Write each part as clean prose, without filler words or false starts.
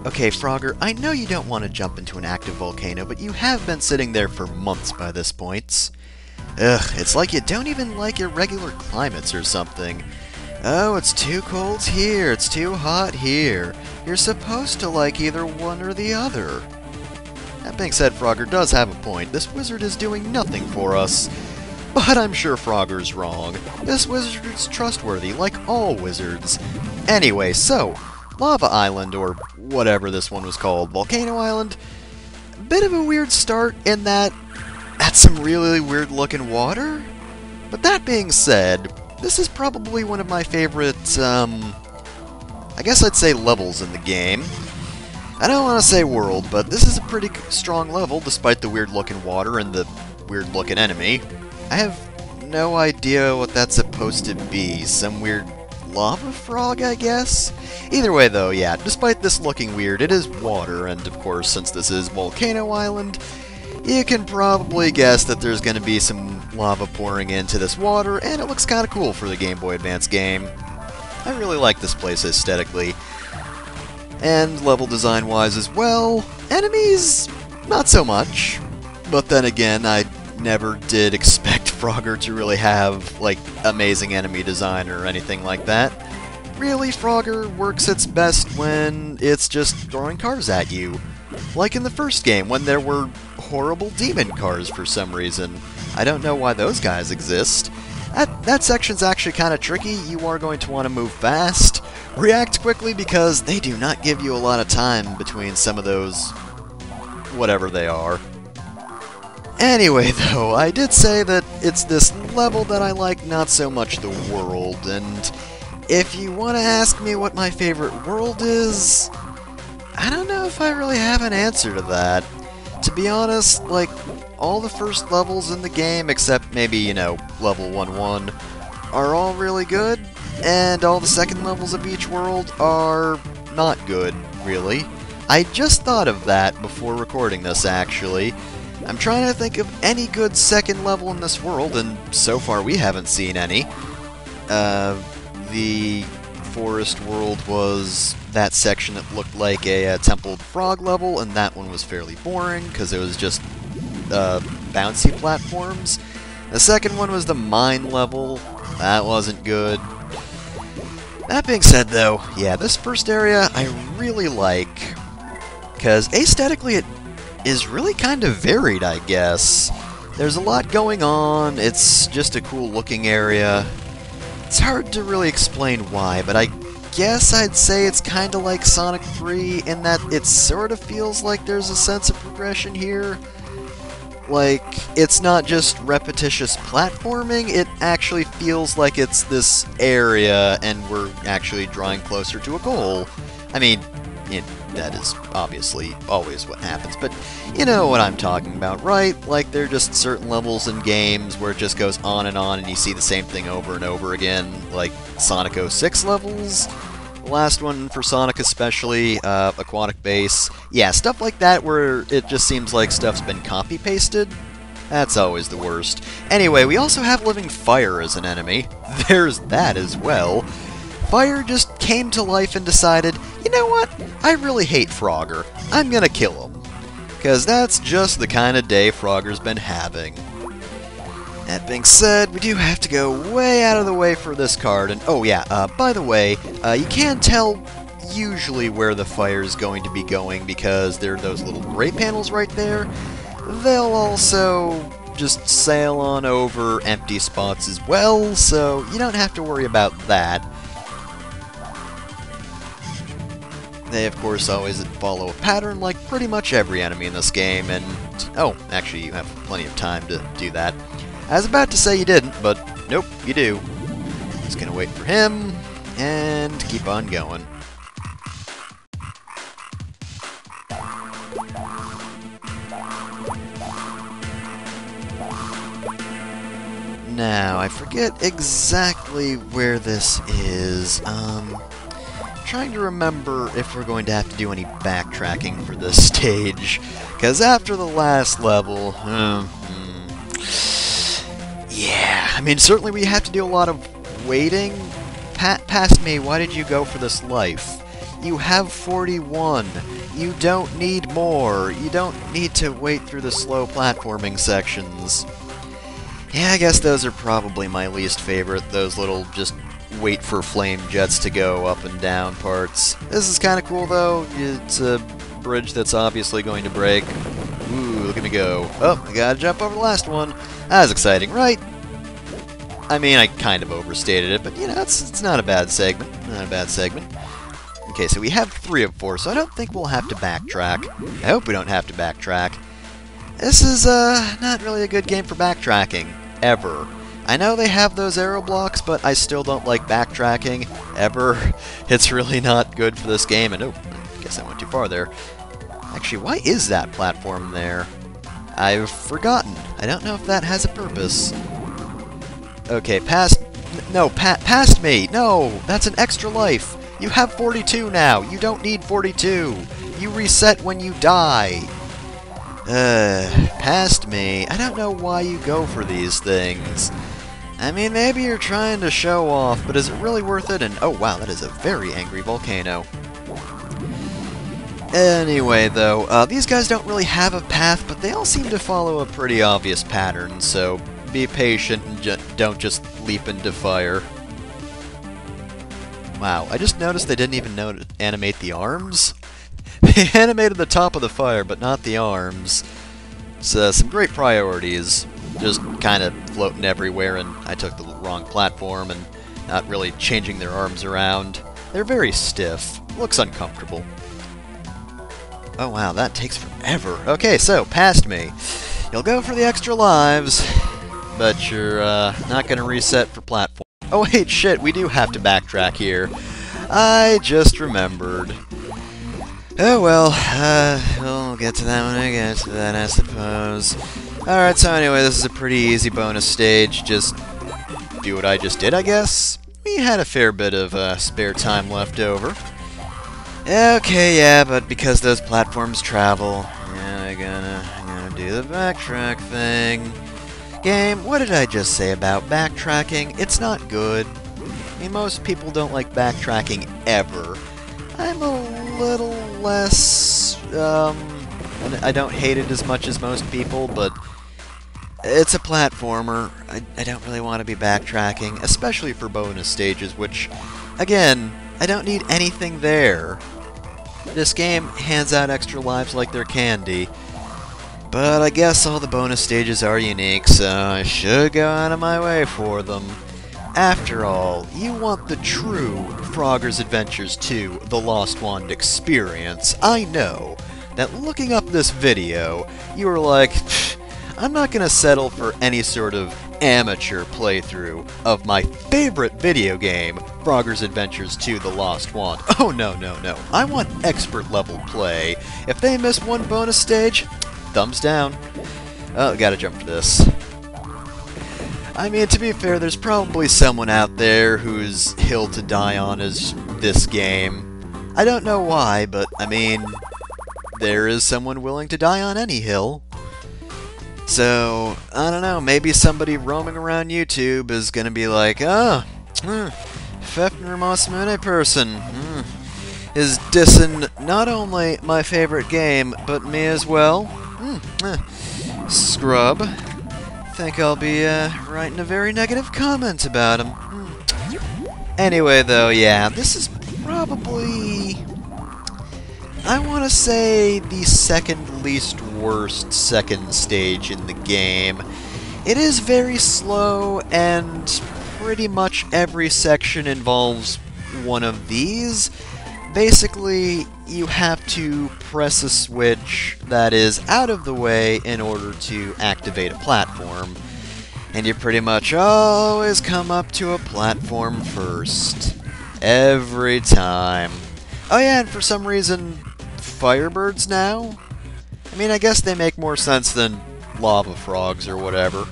Okay, Frogger, I know you don't want to jump into an active volcano, but you have been sitting there for months by this point. Ugh, it's like you don't even like irregular climates or something. Oh, it's too cold here, it's too hot here. You're supposed to like either one or the other. That being said, Frogger does have a point. This wizard is doing nothing for us. But I'm sure Frogger's wrong. This wizard is trustworthy, like all wizards. Anyway, so, Lava Island, or whatever this one was called, Volcano Island, a bit of a weird start in that that's some really weird looking water. But that being said, this is probably one of my favorite, I guess I'd say levels in the game. I don't want to say world, but this is a pretty strong level despite the weird looking water and the weird looking enemy. I have no idea what that's supposed to be. Some weird lava frog, I guess? Either way, though, yeah, despite this looking weird, it is water, and of course, since this is Volcano Island, you can probably guess that there's going to be some lava pouring into this water, and it looks kind of cool for the Game Boy Advance game. I really like this place aesthetically. And level design-wise as well. Enemies, not so much. But then again, I never did expect Frogger to really have, like, amazing enemy design or anything like that. Really, Frogger works its best when it's just throwing cars at you. Like in the first game, when there were horrible demon cars for some reason. I don't know why those guys exist. That section's actually kind of tricky. You are going to want to move fast. React quickly because they do not give you a lot of time between some of those whatever they are. Anyway, though, I did say that it's this level that I like, not so much the world, and if you want to ask me what my favorite world is, I don't know if I really have an answer to that. To be honest, like, all the first levels in the game, except maybe, you know, level 1-1, are all really good, and all the second levels of each world are not good, really. I just thought of that before recording this, actually. I'm trying to think of any good second level in this world, and so far we haven't seen any. The forest world was that section that looked like a templed frog level, and that one was fairly boring, because it was just bouncy platforms. The second one was the mine level. That wasn't good. That being said, though, yeah, this first area I really like, because aesthetically it is really kind of varied, I guess. There's a lot going on, it's just a cool looking area. It's hard to really explain why, but I guess I'd say it's kind of like Sonic 3 in that it sort of feels like there's a sense of progression here. Like, it's not just repetitious platforming, it actually feels like it's this area and we're actually drawing closer to a goal. I mean, that is obviously always what happens, but you know what I'm talking about, right? Like, there are just certain levels in games where it just goes on and you see the same thing over and over again, like Sonic 06 levels. The last one for Sonic especially, Aquatic Base. Yeah, stuff like that where it just seems like stuff's been copy-pasted. That's always the worst. Anyway, we also have Living Fire as an enemy. There's that as well. Fire just came to life and decided, you know what, I really hate Frogger. I'm gonna kill him. Because that's just the kind of day Frogger's been having. That being said, we do have to go way out of the way for this card, and oh yeah, by the way, you can tell usually where the fire's going to be going because there are those little gray panels right there. They'll also just sail on over empty spots as well, so you don't have to worry about that. They, of course, always follow a pattern like pretty much every enemy in this game, and oh, actually you have plenty of time to do that. I was about to say you didn't, but nope, you do. Just gonna wait for him, and keep on going. Now, I forget exactly where this is. Trying to remember if we're going to have to do any backtracking for this stage, because after the last level, yeah, I mean, certainly we have to do a lot of waiting. Past me, why did you go for this life? You have 41. You don't need more. You don't need to wait through the slow platforming sections. Yeah, I guess those are probably my least favorite, those little just wait for flame jets to go up and down parts. This is kind of cool though. It's a bridge that's obviously going to break. Ooh, look at me go. Oh, I gotta jump over the last one. That was exciting, right? I mean, I kind of overstated it, but you know, it's not a bad segment. Not a bad segment. Okay, so we have 3 of 4, so I don't think we'll have to backtrack. I hope we don't have to backtrack. This is not really a good game for backtracking, ever. I know they have those arrow blocks, but I still don't like backtracking, ever. It's really not good for this game, and oh, I guess I went too far there. Actually, why is that platform there? I've forgotten. I don't know if that has a purpose. Okay, past me! No! That's an extra life! You have 42 now! You don't need 42! You reset when you die! Past me. I don't know why you go for these things. I mean, maybe you're trying to show off, but is it really worth it? And oh wow, that is a very angry volcano. Anyway, though, these guys don't really have a path, but they all seem to follow a pretty obvious pattern, so be patient and don't just leap into fire. Wow, I just noticed they didn't even animate the arms. They animated the top of the fire, but not the arms. So, some great priorities. Just kind of floating everywhere, and I took the wrong platform, and not really changing their arms around. They're very stiff. Looks uncomfortable. Oh wow, that takes forever. Okay, so, past me. You'll go for the extra lives, but you're not going to reset for platform. Oh wait, shit, we do have to backtrack here. I just remembered. Oh well, we'll get to that when I get to that, I suppose. Alright, so anyway, this is a pretty easy bonus stage. Just do what I just did, I guess. We had a fair bit of spare time left over. Okay, yeah, but because those platforms travel, yeah, I'm gonna do the backtrack thing. Game, what did I just say about backtracking? It's not good. I mean, most people don't like backtracking ever. I'm a little less, I don't hate it as much as most people, but it's a platformer. I don't really want to be backtracking, especially for bonus stages, which, again, I don't need anything there. This game hands out extra lives like they're candy. But I guess all the bonus stages are unique, so I should go out of my way for them. After all, you want the true Frogger's Adventures 2 The Lost Wand experience. I know that looking up this video, you were like, I'm not gonna settle for any sort of amateur playthrough of my favorite video game, Frogger's Adventures 2 The Lost Wand. Oh no, no, no. I want expert level play. If they miss one bonus stage, thumbs down. Oh, gotta jump for this. I mean, to be fair, there's probably someone out there whose hill to die on is this game. I don't know why, but, I mean, there is someone willing to die on any hill. So, I don't know, maybe somebody roaming around YouTube is gonna be like, Fefner Mosmune person is dissing not only my favorite game, but me as well. Scrub. Think I'll be writing a very negative comment about him. Anyway, though, yeah, this is probably, I want to say, the second least worst second stage in the game. It is very slow, and pretty much every section involves one of these. Basically, you have to press a switch that is out of the way in order to activate a platform. And you pretty much always come up to a platform first. Every time. Oh yeah, and for some reason, Firebirds now? I mean, I guess they make more sense than lava frogs or whatever.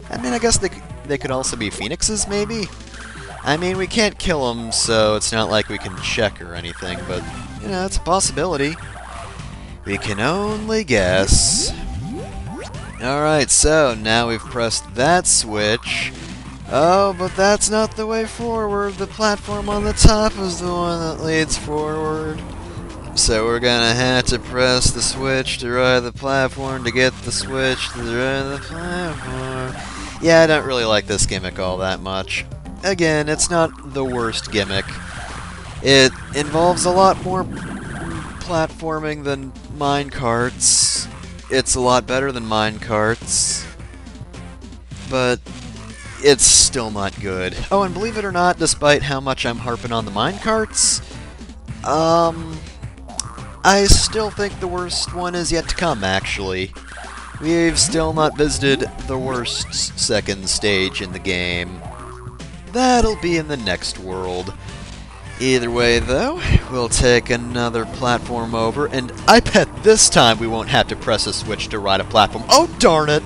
I mean, I guess they could also be phoenixes, maybe? I mean, we can't kill them, so it's not like we can check or anything, but, you know, it's a possibility. We can only guess. Alright, so now we've pressed that switch. Oh, but that's not the way forward. The platform on the top is the one that leads forward. So we're gonna have to press the switch to ride the platform to get the switch to ride the platform. Yeah, I don't really like this gimmick all that much. Again, it's not the worst gimmick. It involves a lot more platforming than minecarts. It's a lot better than minecarts. But it's still not good. Oh, and believe it or not, despite how much I'm harping on the minecarts, I still think the worst one is yet to come, actually. We've still not visited the worst second stage in the game. That'll be in the next world. Either way, though, we'll take another platform over, and I bet this time we won't have to press a switch to ride a platform. Oh, darn it!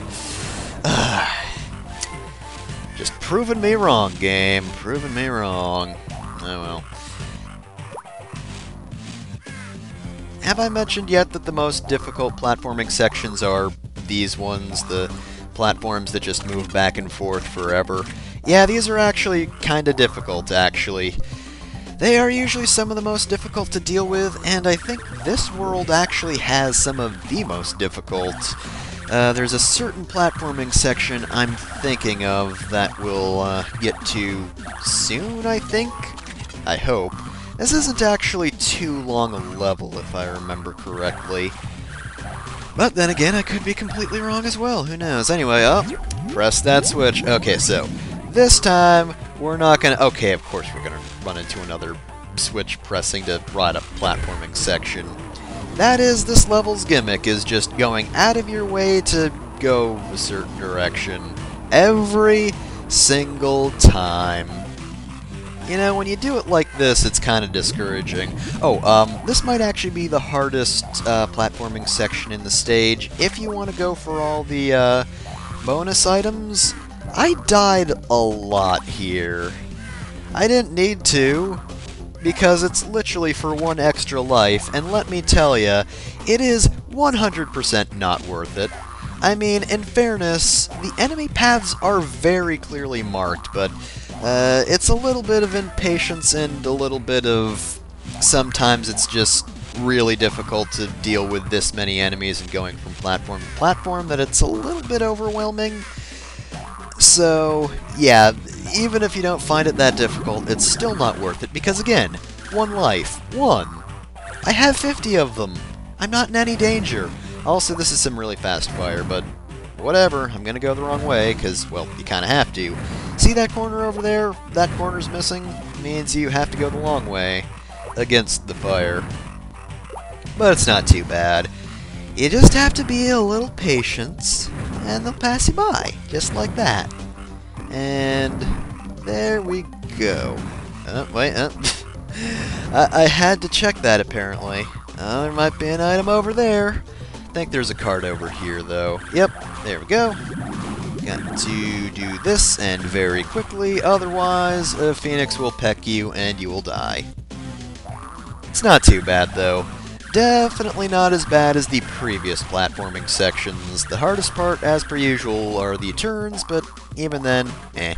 Just proving me wrong, game. Proving me wrong. Oh well. Have I mentioned yet that the most difficult platforming sections are these ones, the platforms that just move back and forth forever? Yeah, these are actually kinda difficult, actually. They are usually some of the most difficult to deal with, and I think this world actually has some of the most difficult. There's a certain platforming section I'm thinking of that we'll get to soon, I think? I hope. This isn't actually too long a level, if I remember correctly. But then again, I could be completely wrong as well, who knows? Anyway, press that switch. Okay, so, this time, we're not gonna... Okay, of course we're gonna run into another switch pressing to ride a platforming section. That is this level's gimmick, is just going out of your way to go a certain direction. Every single time. You know, when you do it like this, it's kind of discouraging. Oh, this might actually be the hardest platforming section in the stage. If you want to go for all the bonus items, I died a lot here. I didn't need to, because it's literally for one extra life, and let me tell ya, it is 100% not worth it. I mean, in fairness, the enemy paths are very clearly marked, but it's a little bit of impatience and a little bit of... Sometimes it's just really difficult to deal with this many enemies and going from platform to platform that it's a little bit overwhelming. So, yeah, even if you don't find it that difficult, it's still not worth it, because again, one life. One! I have 50 of them! I'm not in any danger! Also, this is some really fast fire, but whatever, I'm gonna go the wrong way, because, well, you kinda have to. See that corner over there? That corner's missing? Means you have to go the long way against the fire. But it's not too bad. You just have to be a little patient, and they'll pass you by, just like that. And there we go. Wait, I had to check that, apparently. There might be an item over there. I think there's a card over here, though. Yep, there we go. Got to do this, and very quickly, otherwise a phoenix will peck you, and you will die. It's not too bad, though. Definitely not as bad as the previous platforming sections. The hardest part, as per usual, are the turns, but even then, eh.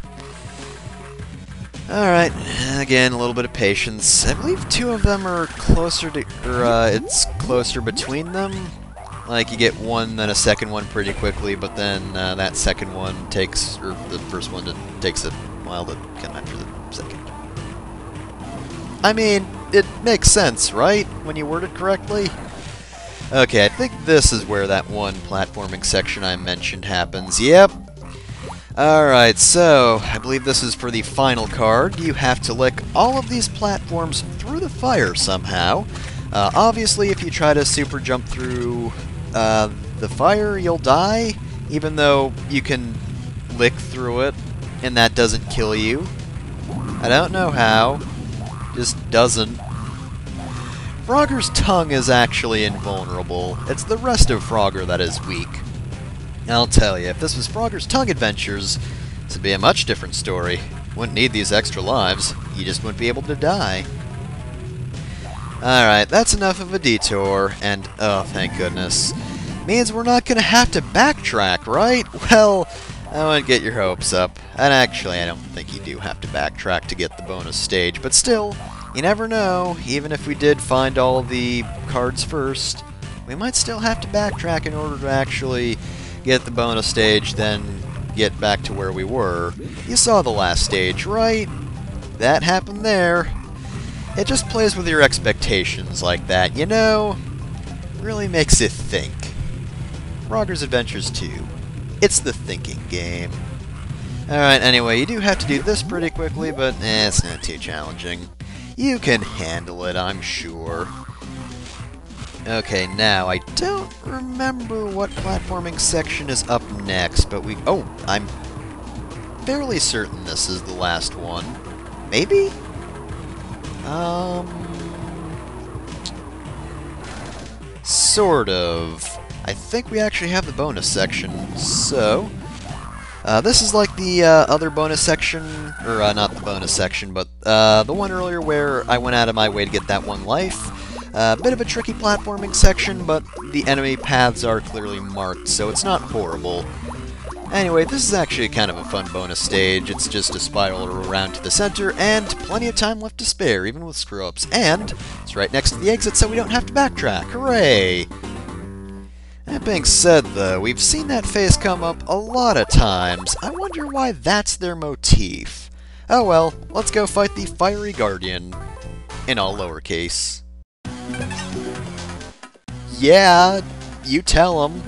Alright, again, a little bit of patience. I believe two of them are closer to... it's closer between them. Like, you get one, then a second one pretty quickly, but then that second one takes... or the first one takes a while to come after the second. I mean, it makes sense, right? When you word it correctly? Okay, I think this is where that one platforming section I mentioned happens. Yep. Alright, so, I believe this is for the final card. You have to lick all of these platforms through the fire somehow. Obviously, if you try to super jump through the fire, you'll die, even though you can lick through it, and that doesn't kill you. I don't know how. Just doesn't. Frogger's tongue is actually invulnerable. It's the rest of Frogger that is weak. I'll tell you, if this was Frogger's tongue adventures, this would be a much different story. Wouldn't need these extra lives. You just wouldn't be able to die. Alright, that's enough of a detour, and oh, thank goodness. Means we're not gonna have to backtrack, right? Well, I wouldn't get your hopes up. And actually, I don't think you do have to backtrack to get the bonus stage, but still, you never know. Even if we did find all the cards first, we might still have to backtrack in order to actually get the bonus stage, then get back to where we were. You saw the last stage, right? That happened there. It just plays with your expectations like that, you know? Really makes you think. Frogger's Adventures 2. It's the thinking game. Alright, anyway, you do have to do this pretty quickly, but it's not too challenging. You can handle it, I'm sure. Okay, now, I don't remember what platforming section is up next, but we... Oh, I'm fairly certain this is the last one. Maybe? Sort of. I think we actually have the bonus section, so... this is like the other bonus section, or not the bonus section, but the one earlier where I went out of my way to get that one life. Bit of a tricky platforming section, but the enemy paths are clearly marked, so it's not horrible. Anyway, this is actually kind of a fun bonus stage. It's just a spiral around to the center, and plenty of time left to spare, even with screw-ups. And it's right next to the exit, so we don't have to backtrack. Hooray! That being said, though, we've seen that face come up a lot of times. I wonder why that's their motif. Oh well, let's go fight the Fiery Guardian. In all lowercase. Yeah, you tell him.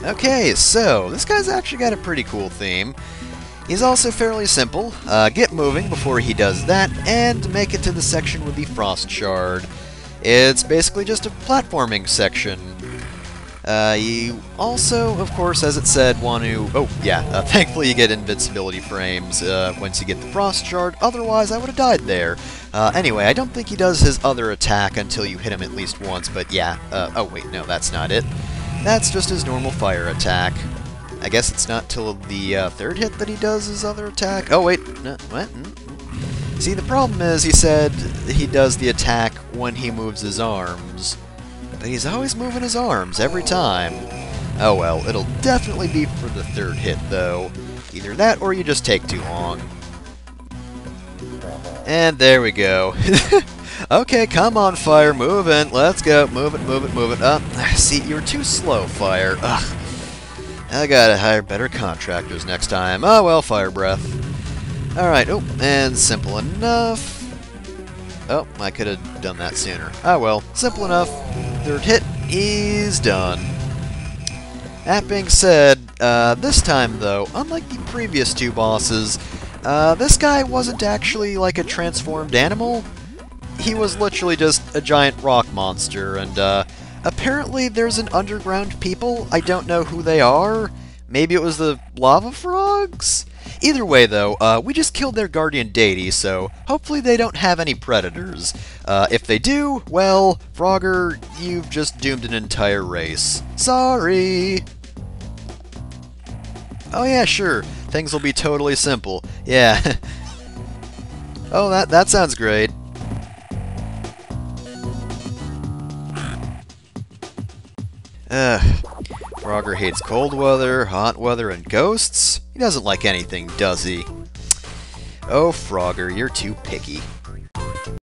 Okay, so this guy's actually got a pretty cool theme. He's also fairly simple. Get moving before he does that, and make it to the section with the Frost Shard. It's basically just a platforming section. You also, of course, as it said, want to... Oh, yeah, thankfully you get invincibility frames once you get the Frost Shard, otherwise I would have died there. Anyway, I don't think he does his other attack until you hit him at least once, but yeah. Oh, wait, no, that's not it. That's just his normal fire attack. I guess it's not till the third hit that he does his other attack. Oh, wait, no, what? See, the problem is, he said he does the attack when he moves his arms. But he's always moving his arms, every time. Oh well, it'll definitely be for the third hit, though. Either that, or you just take too long. And there we go. Okay, come on, Fire, move in. Let's go. Move it, move it, move it. See, you were too slow, Fire. Ugh. I gotta hire better contractors next time. Oh well, Fire Breath. Alright, oh, and simple enough. Oh, I could have done that sooner. Ah well, simple enough. Third hit, he's done. That being said, this time though, unlike the previous two bosses, this guy wasn't actually like a transformed animal. He was literally just a giant rock monster, and apparently there's an underground people. I don't know who they are. Maybe it was the lava frogs? Either way, though, we just killed their guardian deity, so hopefully they don't have any predators. If they do, well, Frogger, you've just doomed an entire race. Sorry! Oh yeah, sure. Things will be totally simple. Yeah. Oh, that sounds great. Frogger hates cold weather, hot weather, and ghosts. He doesn't like anything, does he? Oh, Frogger, you're too picky.